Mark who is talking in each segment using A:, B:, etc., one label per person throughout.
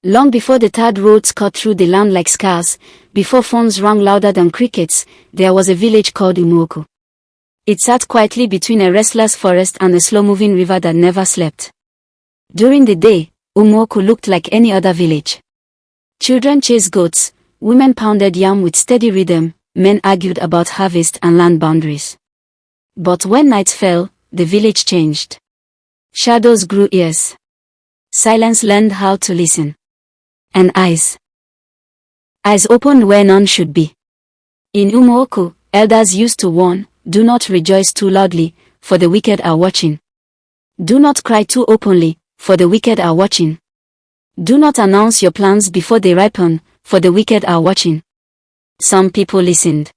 A: Long before the tarred roads cut through the land like scars, before phones rang louder than crickets, there was a village called Umuoku. It sat quietly between a restless forest and a slow-moving river that never slept. During the day, Umuoku looked like any other village. Children chased goats, women pounded yam with steady rhythm, men argued about harvest and land boundaries. But when night fell, the village changed. Shadows grew ears. Silence learned how to listen. And eyes. Eyes opened where none should be. In Umuoku, elders used to warn, do not rejoice too loudly, for the wicked are watching. Do not cry too openly, for the wicked are watching. Do not announce your plans before they ripen, for the wicked are watching. Some people listened.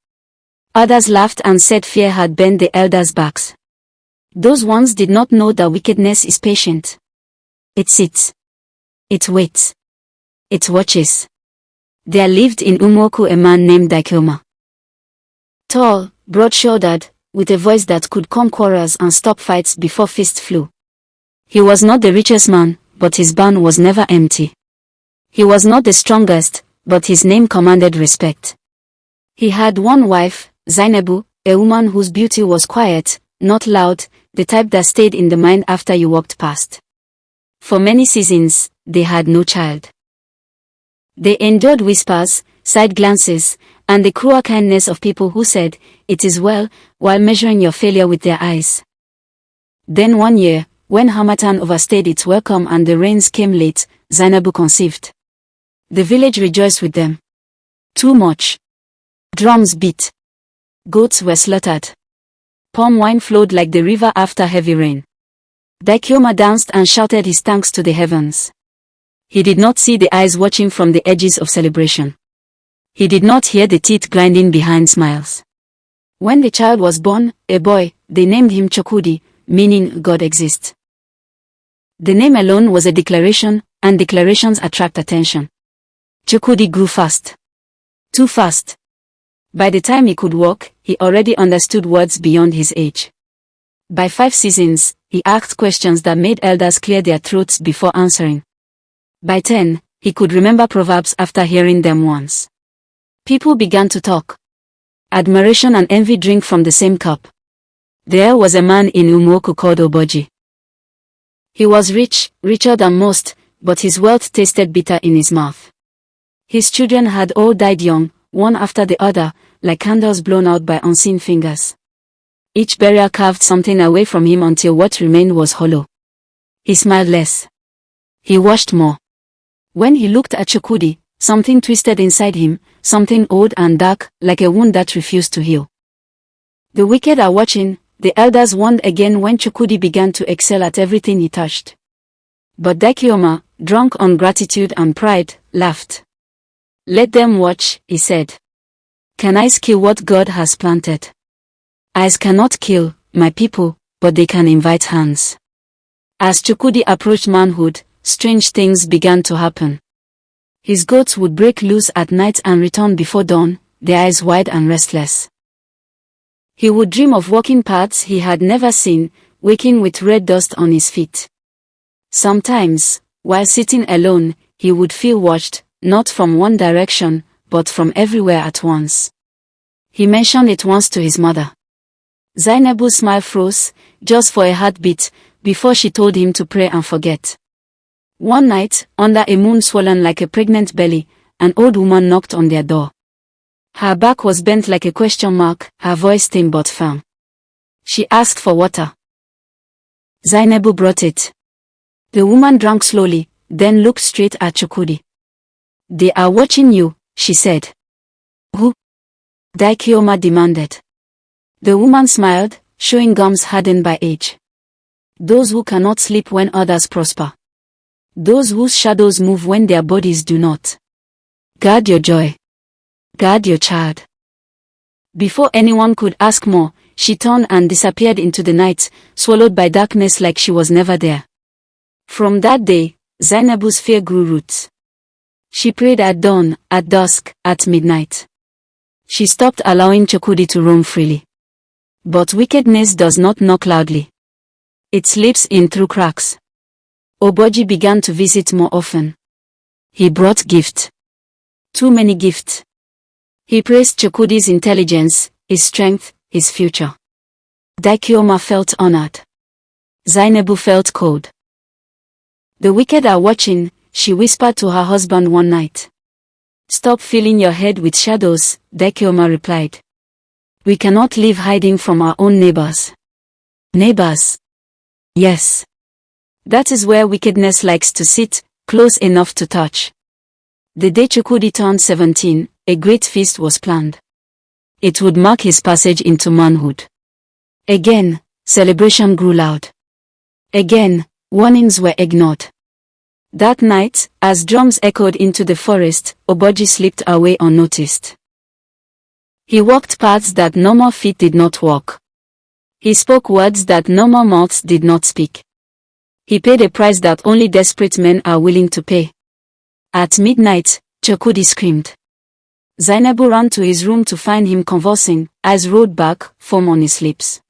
A: Others laughed and said fear had bent the elders' backs. Those ones did not know that wickedness is patient. It sits. It waits. It watches. There lived in Umuoku a man named Daikoma. Tall, broad-shouldered, with a voice that could calm quarrels and stop fights before fists flew. He was not the richest man, but his barn was never empty. He was not the strongest, but his name commanded respect. He had one wife, Zainabu, a woman whose beauty was quiet, not loud, the type that stayed in the mind after you walked past. For many seasons, they had no child. They endured whispers, side glances, and the cruel kindness of people who said, "It is well," while measuring your failure with their eyes. Then one year, when Harmattan overstayed its welcome and the rains came late, Zainabu conceived. The village rejoiced with them. Too much. Drums beat. Goats were slaughtered. Palm wine flowed like the river after heavy rain. Daikoma danced and shouted his thanks to the heavens. He did not see the eyes watching from the edges of celebration. He did not hear the teeth grinding behind smiles. When the child was born, a boy, they named him Chokudi, meaning God exists. The name alone was a declaration, and declarations attract attention. Chokudi grew fast. Too fast. By the time he could walk, he already understood words beyond his age. By 5 seasons, he asked questions that made elders clear their throats before answering. By 10, he could remember proverbs after hearing them once. People began to talk. Admiration and envy drink from the same cup. There was a man in Umuoku called Oboji. He was rich, richer than most, but his wealth tasted bitter in his mouth. His children had all died young, one after the other, like candles blown out by unseen fingers. Each burial carved something away from him until what remained was hollow. He smiled less. He watched more. When he looked at Chokudi, something twisted inside him, something old and dark, like a wound that refused to heal. The wicked are watching, the elders warned again when Chokudi began to excel at everything he touched. But Daikoma, drunk on gratitude and pride, laughed. Let them watch, he said. Can eyes kill what God has planted? Eyes cannot kill, my people, but they can invite hands. As Chokudi approached manhood, strange things began to happen. His goats would break loose at night and return before dawn, their eyes wide and restless. He would dream of walking paths he had never seen, waking with red dust on his feet. Sometimes, while sitting alone, he would feel watched, not from one direction, but from everywhere at once. He mentioned it once to his mother. Zainabu's smile froze, just for a heartbeat, before she told him to pray and forget. One night, under a moon swollen like a pregnant belly, an old woman knocked on their door. Her back was bent like a question mark, her voice thin but firm. She asked for water. Zainabu brought it. The woman drank slowly, then looked straight at Chokudi. They are watching you, she said. Who? Daikoma demanded. The woman smiled, showing gums hardened by age. Those who cannot sleep when others prosper. Those whose shadows move when their bodies do not. Guard your joy. Guard your child. Before anyone could ask more, she turned and disappeared into the night, swallowed by darkness like she was never there. From that day, Zainabu's fear grew roots. She prayed at dawn, at dusk, at midnight. She stopped allowing Chokudi to roam freely. But wickedness does not knock loudly. It slips in through cracks. Oboji began to visit more often. He brought gift. Too many gifts. He praised Chukwudi's intelligence, his strength, his future. Dakioma felt honored. Zainabu felt cold. The wicked are watching, she whispered to her husband one night. Stop filling your head with shadows, Dakioma replied. We cannot live hiding from our own neighbors. Neighbors? Yes. That is where wickedness likes to sit, close enough to touch. The day Chukwudi turned 17, a great feast was planned. It would mark his passage into manhood. Again, celebration grew loud. Again, warnings were ignored. That night, as drums echoed into the forest, Oboji slipped away unnoticed. He walked paths that normal feet did not walk. He spoke words that normal mouths did not speak. He paid a price that only desperate men are willing to pay. At midnight, Chukwudi screamed. Zainabu ran to his room to find him convulsing, eyes rolled back, foam on his lips.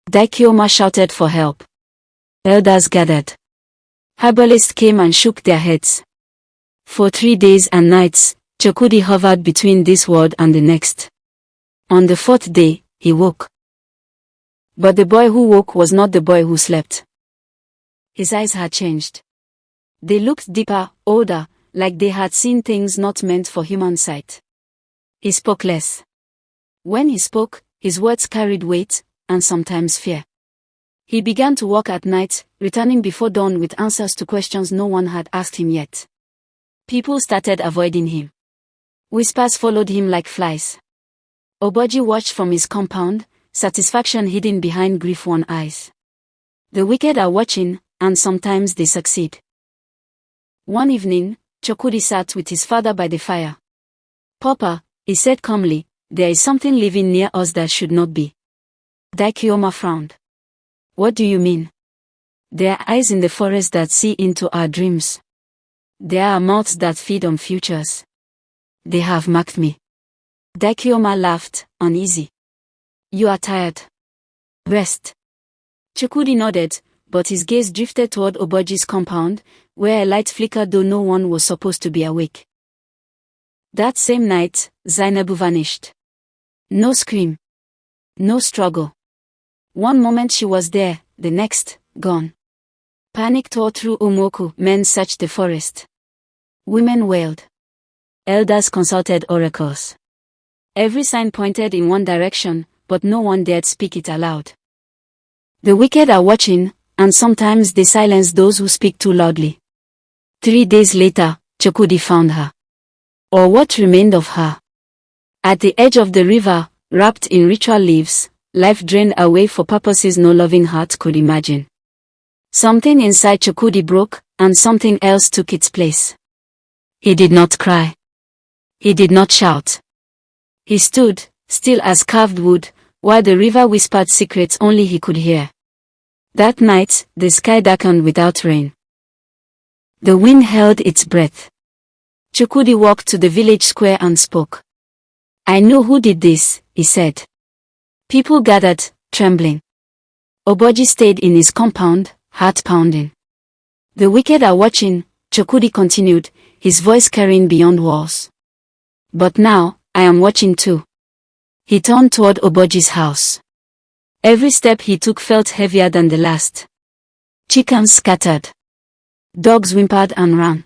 A: Dakioma shouted for help. Elders gathered. Herbalists came and shook their heads. For 3 days and nights, Chukwudi hovered between this world and the next. On the 4th day, he woke. But the boy who woke was not the boy who slept. His eyes had changed. They looked deeper, older, like they had seen things not meant for human sight. He spoke less. When he spoke, his words carried weight, and sometimes fear. He began to walk at night, returning before dawn with answers to questions no one had asked him yet. People started avoiding him. Whispers followed him like flies. Oboji watched from his compound, satisfaction hidden behind grief-worn eyes. The wicked are watching, and sometimes they succeed. One evening, Chukwudi sat with his father by the fire. Papa, he said calmly, there is something living near us that should not be. Dakioma frowned. What do you mean? There are eyes in the forest that see into our dreams. There are mouths that feed on futures. They have marked me. Dakioma laughed, uneasy. You are tired. Rest. Chukwudi nodded, but his gaze drifted toward Oboji's compound, where a light flickered though no one was supposed to be awake. That same night, Zainabu vanished. No scream. No struggle. One moment she was there, the next, gone. Panic tore through Umuoku. Men searched the forest. Women wailed. Elders consulted oracles. Every sign pointed in one direction, but no one dared speak it aloud. The wicked are watching, and sometimes they silence those who speak too loudly. 3 days later, Chukwudi found her. Or what remained of her. At the edge of the river, wrapped in ritual leaves, life drained away for purposes no loving heart could imagine. Something inside Chukwudi broke, and something else took its place. He did not cry. He did not shout. He stood, still as carved wood, while the river whispered secrets only he could hear. That night, the sky darkened without rain. The wind held its breath. Chukwudi walked to the village square and spoke. I know who did this, he said. People gathered, trembling. Oboji stayed in his compound, heart pounding. The wicked are watching, Chukwudi continued, his voice carrying beyond walls. But now, I am watching too. He turned toward Oboji's house. Every step he took felt heavier than the last. Chickens scattered. Dogs whimpered and ran.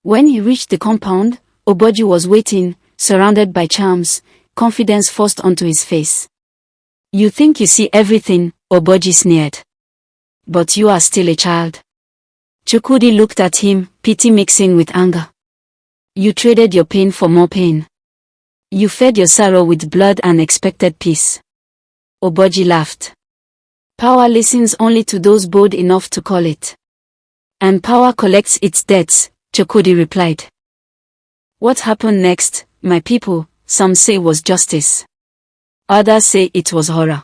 A: When he reached the compound, Oboji was waiting, surrounded by charms, confidence forced onto his face. You think you see everything, Oboji sneered. But you are still a child. Chukwudi looked at him, pity mixing with anger. You traded your pain for more pain. You fed your sorrow with blood and expected peace. Oboji laughed. Power listens only to those bold enough to call it. And power collects its debts, Chukwudi replied. What happened next, my people, some say was justice. Others say it was horror.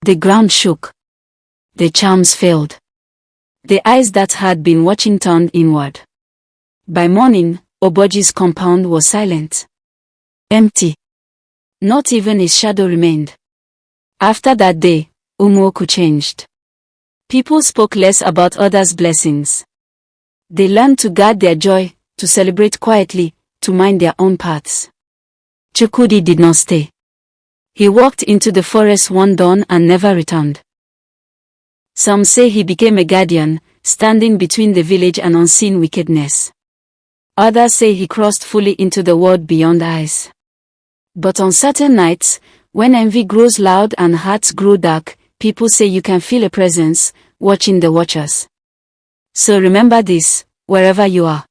A: The ground shook. The charms failed. The eyes that had been watching turned inward. By morning, Oboji's compound was silent. Empty. Not even his shadow remained. After that day, Umuoku changed. People spoke less about others' blessings. They learned to guard their joy, to celebrate quietly, to mind their own paths. Chukwudi did not stay. He walked into the forest one dawn and never returned. Some say he became a guardian, standing between the village and unseen wickedness. Others say he crossed fully into the world beyond eyes. But on certain nights, when envy grows loud and hearts grow dark, people say you can feel a presence, watching the watchers. So remember this, wherever you are.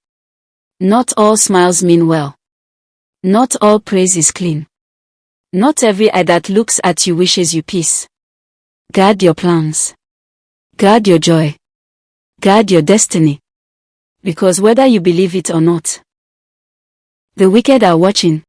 A: Not all smiles mean well. Not all praise is clean. Not every eye that looks at you wishes you peace. Guard your plans. Guard your joy. Guard your destiny. Because whether you believe it or not, the wicked are watching.